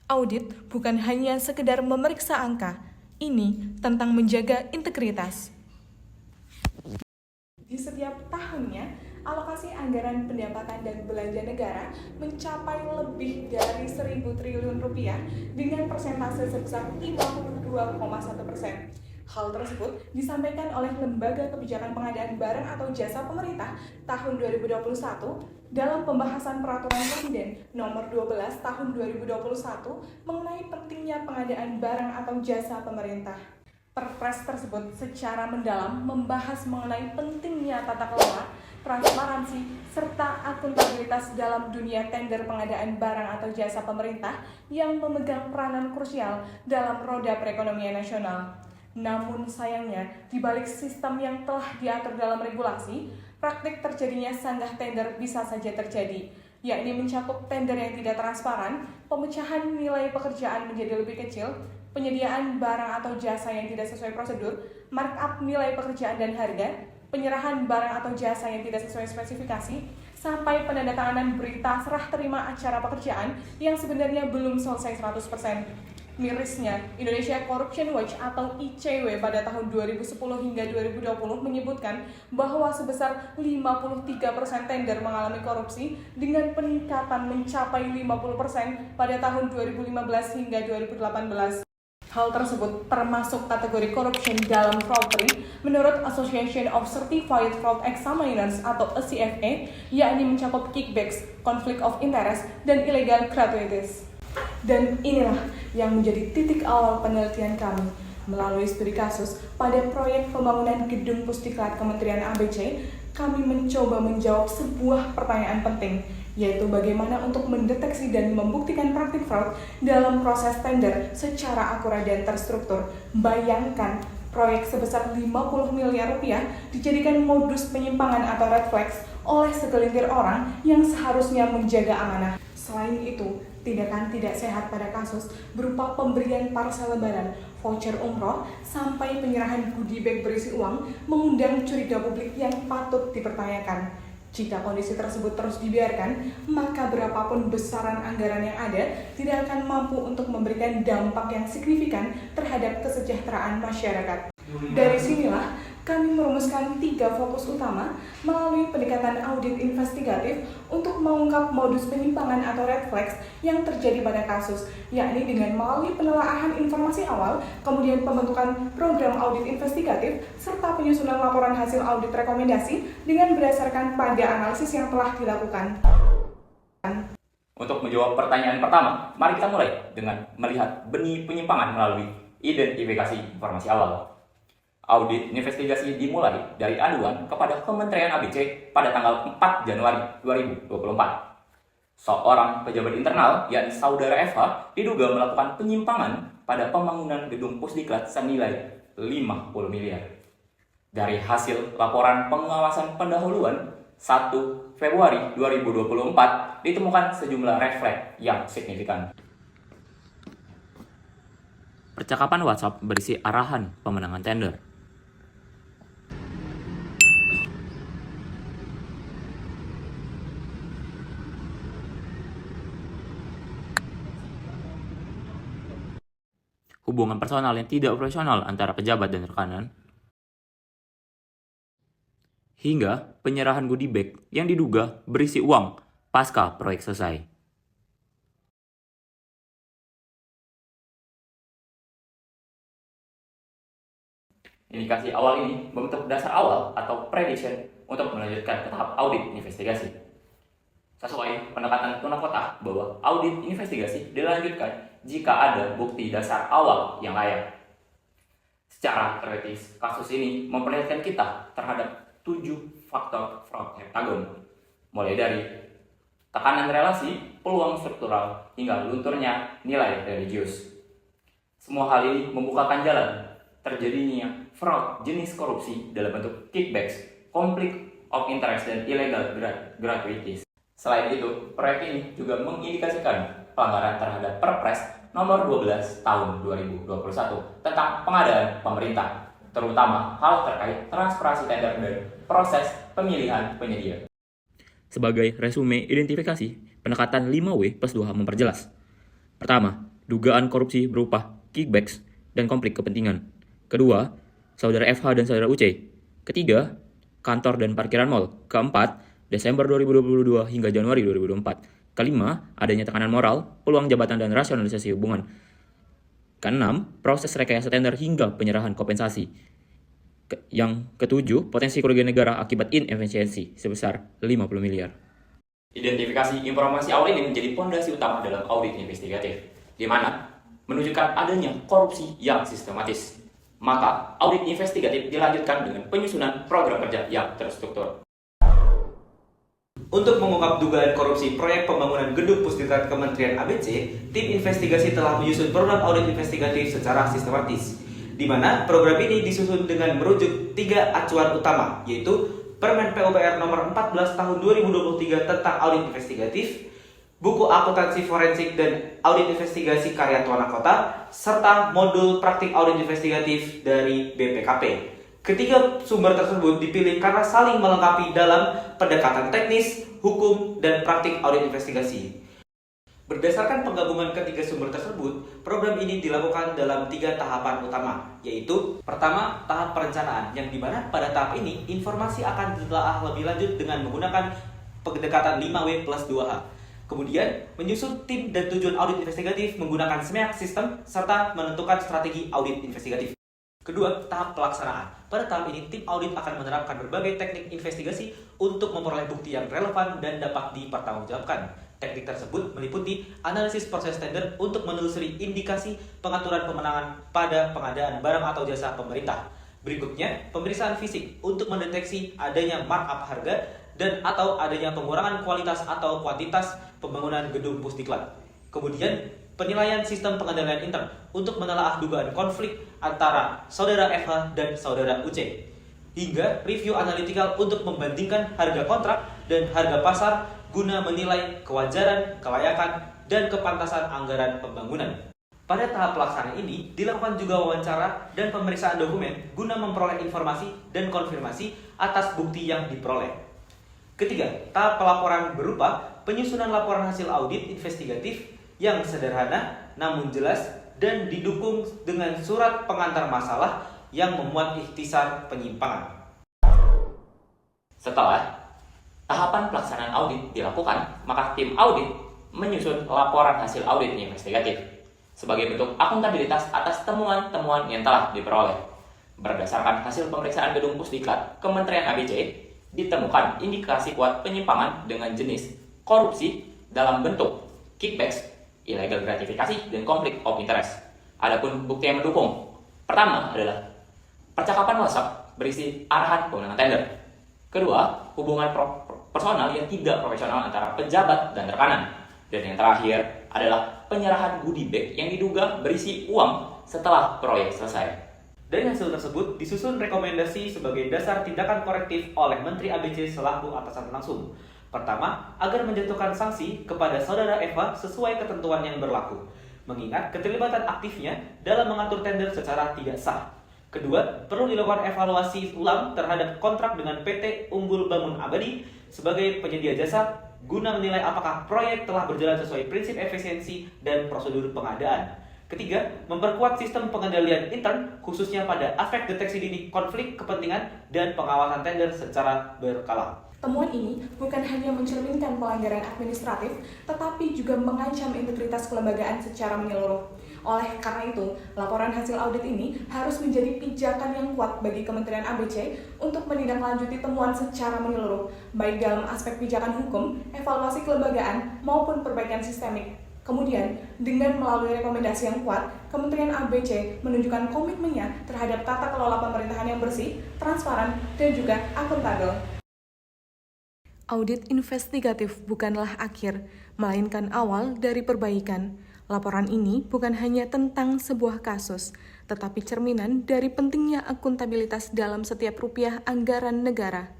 Audit bukan hanya sekedar memeriksa angka, ini tentang menjaga integritas. Di setiap tahunnya, alokasi anggaran pendapatan dan belanja negara mencapai lebih dari 1.000 triliun rupiah dengan persentase sebesar 52,1%. Hal tersebut disampaikan oleh Lembaga Kebijakan Pengadaan Barang atau Jasa Pemerintah tahun 2021 dalam pembahasan Peraturan Presiden Nomor 12 Tahun 2021 mengenai pentingnya pengadaan barang atau jasa pemerintah. Perpres tersebut secara mendalam membahas mengenai pentingnya tata kelola, transparansi, serta akuntabilitas dalam dunia tender pengadaan barang atau jasa pemerintah yang memegang peranan krusial dalam roda perekonomian nasional. Namun sayangnya, di balik sistem yang telah diatur dalam regulasi, praktik terjadinya sanggah tender bisa saja terjadi, yakni mencakup tender yang tidak transparan, pemecahan nilai pekerjaan menjadi lebih kecil, penyediaan barang atau jasa yang tidak sesuai prosedur, markup nilai pekerjaan dan harga, penyerahan barang atau jasa yang tidak sesuai spesifikasi, sampai penandatanganan berita serah terima acara pekerjaan yang sebenarnya belum selesai 100%. Mirisnya, Indonesia Corruption Watch atau ICW pada tahun 2010 hingga 2020 menyebutkan bahwa sebesar 53% tender mengalami korupsi dengan peningkatan mencapai 50% pada tahun 2015 hingga 2018. Hal tersebut termasuk kategori corruption dalam fraudery menurut Association of Certified Fraud Examiners atau ACFA, yakni mencakup kickbacks, conflict of interest, dan illegal gratuities. Dan inilah yang menjadi titik awal penelitian kami melalui studi kasus pada proyek pembangunan gedung Pusdiklat Kementerian ABC. Kami mencoba menjawab sebuah pertanyaan penting, yaitu bagaimana untuk mendeteksi dan membuktikan praktik fraud dalam proses tender secara akurat dan terstruktur. Bayangkan, proyek sebesar 50 miliar rupiah dijadikan modus penyimpangan atau red flags oleh segelintir orang yang seharusnya menjaga amanah. Selain itu, tindakan tidak sehat pada kasus berupa pemberian parsel lebaran, voucher umroh, sampai penyerahan goodie bag berisi uang mengundang curiga publik yang patut dipertanyakan. Jika kondisi tersebut terus dibiarkan, maka berapapun besaran anggaran yang ada tidak akan mampu untuk memberikan dampak yang signifikan terhadap kesejahteraan masyarakat. Dari sinilah kami merumuskan 3 fokus utama melalui pendekatan audit investigatif untuk mengungkap modus penyimpangan atau red flags yang terjadi pada kasus, yakni dengan melalui penelaahan informasi awal, kemudian pembentukan program audit investigatif, serta penyusunan laporan hasil audit rekomendasi dengan berdasarkan pada analisis yang telah dilakukan. Untuk menjawab pertanyaan pertama, mari kita mulai dengan melihat benih penyimpangan melalui identifikasi informasi awal. Audit investigasi dimulai dari aduan kepada Kementerian ABC pada tanggal 4 Januari 2024. Seorang pejabat internal, yakni Saudara FH, diduga melakukan penyimpangan pada pembangunan gedung Pusdiklat senilai 50 miliar. Dari hasil laporan pengawasan pendahuluan 1 Februari 2024 ditemukan sejumlah red flag yang signifikan. Percakapan WhatsApp berisi arahan pemenangan tender. Hubungan personal yang tidak profesional antara pejabat dan rekanan, hingga penyerahan goodie bag yang diduga berisi uang pasca proyek selesai. Indikasi awal ini membentuk dasar awal atau prediction untuk melanjutkan ke tahap audit investigasi. Sesuai pendekatan tuna kotak bahwa audit investigasi dilanjutkan jika ada bukti dasar awal yang layak. Secara teoritis, kasus ini memperlihatkan kita terhadap 7 faktor fraud heptagon, mulai dari tekanan relasi, peluang struktural, hingga lunturnya nilai religius. Semua hal ini membukakan jalan terjadinya fraud jenis korupsi dalam bentuk kickbacks, conflict of interest, dan illegal gratuities. Selain itu, proyek ini juga mengindikasikan pelanggaran terhadap Perpres Nomor 12 Tahun 2021 tentang pengadaan pemerintah, terutama hal terkait transparansi tender dan proses pemilihan penyedia. Sebagai resume identifikasi, pendekatan 5W+2H memperjelas. Pertama, dugaan korupsi berupa kickbacks dan konflik kepentingan. Kedua, saudara FH dan saudara UC. Ketiga, kantor dan parkiran mal. Keempat, Desember 2022 hingga Januari 2024. Kelima, adanya tekanan moral, peluang jabatan dan rasionalisasi hubungan. Keenam, proses rekayasa tender hingga penyerahan kompensasi. Yang ketujuh, potensi kerugian negara akibat inefisiensi sebesar 50 miliar. Identifikasi informasi awal ini menjadi fondasi utama dalam audit investigatif, di mana menunjukkan adanya korupsi yang sistematis. Maka, audit investigatif dilanjutkan dengan penyusunan program kerja yang terstruktur. Untuk mengungkap dugaan korupsi proyek pembangunan gedung Pusdiklat Kementerian ABC, tim investigasi telah menyusun program audit investigatif secara sistematis, di mana program ini disusun dengan merujuk 3 acuan utama, yaitu Permen PUPR nomor 14 tahun 2023 tentang audit investigatif, buku akuntansi forensik dan audit investigasi karya Tuana Kota, serta modul praktik audit investigatif dari BPKP. Ketiga sumber tersebut dipilih karena saling melengkapi dalam pendekatan teknis, hukum, dan praktik audit investigasi. Berdasarkan penggabungan ketiga sumber tersebut, program ini dilakukan dalam 3 tahapan utama, yaitu pertama, tahap perencanaan, yang dimana pada tahap ini informasi akan ditelaah lebih lanjut dengan menggunakan pendekatan 5W+2H. Kemudian, menyusun tim dan tujuan audit investigatif menggunakan SMEAC sistem, serta menentukan strategi audit investigatif. Kedua, tahap pelaksanaan. Pada tahap ini, tim audit akan menerapkan berbagai teknik investigasi untuk memperoleh bukti yang relevan dan dapat dipertanggungjawabkan. Teknik tersebut meliputi analisis proses tender untuk menelusuri indikasi pengaturan pemenangan pada pengadaan barang atau jasa pemerintah. Berikutnya, pemeriksaan fisik untuk mendeteksi adanya markup harga dan atau adanya pengurangan kualitas atau kuantitas pembangunan gedung Pusdiklat. Kemudian, penilaian sistem pengendalian intern untuk menelaah dugaan konflik antara saudara FH dan saudara UC. Hingga review analitikal untuk membandingkan harga kontrak dan harga pasar guna menilai kewajaran, kelayakan, dan kepantasan anggaran pembangunan. Pada tahap pelaksanaan ini, dilakukan juga wawancara dan pemeriksaan dokumen guna memperoleh informasi dan konfirmasi atas bukti yang diperoleh. Ketiga, tahap pelaporan berupa penyusunan laporan hasil audit investigatif yang sederhana namun jelas dan didukung dengan surat pengantar masalah yang memuat ikhtisar penyimpangan. Setelah tahapan pelaksanaan audit dilakukan, maka tim audit menyusun laporan hasil audit investigatif sebagai bentuk akuntabilitas atas temuan-temuan yang telah diperoleh. Berdasarkan hasil pemeriksaan gedung Pusdiklat Kementerian ABC, ditemukan indikasi kuat penyimpangan dengan jenis korupsi dalam bentuk kickbacks, illegal gratifikasi, dan konflik of interest. Adapun bukti yang mendukung, pertama adalah percakapan WhatsApp berisi arahan kewenangan tender. Kedua, hubungan personal yang tidak profesional antara pejabat dan rekanan. Dan yang terakhir adalah penyerahan goodie bag yang diduga berisi uang setelah proyek selesai. Dari hasil tersebut, disusun rekomendasi sebagai dasar tindakan korektif oleh Menteri ABC selaku atasan langsung. Pertama, agar menjatuhkan sanksi kepada saudara Eva sesuai ketentuan yang berlaku, mengingat keterlibatan aktifnya dalam mengatur tender secara tidak sah. Kedua, perlu dilakukan evaluasi ulang terhadap kontrak dengan PT Unggul Bangun Abadi sebagai penyedia jasa guna menilai apakah proyek telah berjalan sesuai prinsip efisiensi dan prosedur pengadaan. Ketiga, memperkuat sistem pengendalian intern khususnya pada aspek deteksi dini konflik kepentingan dan pengawasan tender secara berkala. Temuan ini bukan hanya mencerminkan pelanggaran administratif, tetapi juga mengancam integritas kelembagaan secara menyeluruh. Oleh karena itu, laporan hasil audit ini harus menjadi pijakan yang kuat bagi Kementerian ABC untuk menindaklanjuti temuan secara menyeluruh, baik dalam aspek pijakan hukum, evaluasi kelembagaan, maupun perbaikan sistemik. Kemudian, dengan melalui rekomendasi yang kuat, Kementerian ABC menunjukkan komitmennya terhadap tata kelola pemerintahan yang bersih, transparan, dan juga akuntabel. Audit investigatif bukanlah akhir, melainkan awal dari perbaikan. Laporan ini bukan hanya tentang sebuah kasus, tetapi cerminan dari pentingnya akuntabilitas dalam setiap rupiah anggaran negara.